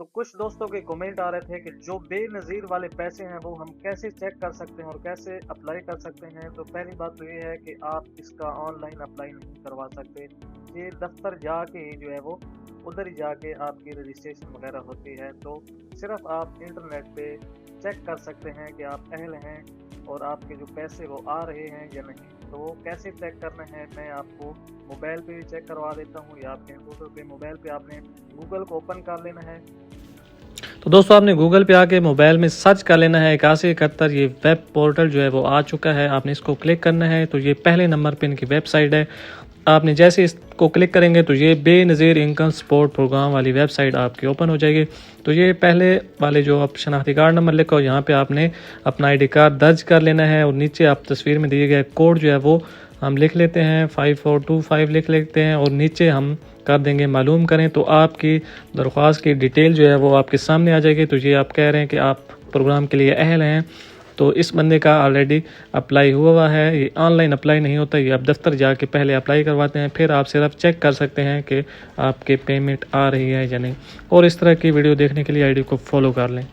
तो कुछ दोस्तों के कमेंट आ रहे थे कि जो बेनज़ीर वाले पैसे हैं वो हम कैसे चेक कर सकते हैं और कैसे अप्लाई कर सकते हैं। तो पहली बात तो ये है कि आप इसका ऑनलाइन अप्लाई नहीं करवा सकते, ये दफ्तर जाके ही जो है वो उधर ही जाके आपकी रजिस्ट्रेशन वगैरह होती है। तो सिर्फ आप इंटरनेट पे चेक कर सकते हैं कि आप अहल हैं और आपके जो पैसे वो आ रहे हैं या नहीं। तो वो कैसे चेक करना है मैं आपको मोबाइल पे भी चेक करवा देता हूँ या आपके कंप्यूटर पे मोबाइल पे आपने गूगल को ओपन कर लेना है। तो दोस्तों आपने गूगल पे आके मोबाइल में सर्च कर लेना है 8171। ये वेब पोर्टल जो है वो आ चुका है, आपने इसको क्लिक करना है। तो ये पहले नंबर पे इनकी वेबसाइट है। आपने जैसे इसको क्लिक करेंगे तो ये बेनज़ीर इनकम सपोर्ट प्रोग्राम वाली वेबसाइट आपकी ओपन हो जाएगी। तो ये पहले वाले जो आप शनाख्ती कार्ड नंबर लिखा हो यहाँ पे आपने अपना आईडी कार्ड दर्ज कर लेना है और नीचे आप तस्वीर में दिए गए कोड जो है वो हम लिख लेते हैं 5425 लिख लेते हैं और नीचे हम कर देंगे मालूम करें। तो आपकी दरख्वास्त की डिटेल जो है वो आपके सामने आ जाएगी। तो ये आप कह रहे हैं कि आप प्रोग्राम के लिए अहल हैं, तो इस बंदे का ऑलरेडी अप्लाई हुआ है। ये ऑनलाइन अप्लाई नहीं होता, ये आप दफ्तर जाके पहले अप्लाई करवाते हैं, फिर आप सिर्फ चेक कर सकते हैं कि आपके पेमेंट आ रही है या नहीं। और इस तरह की वीडियो देखने के लिए आईडी को फॉलो कर लें।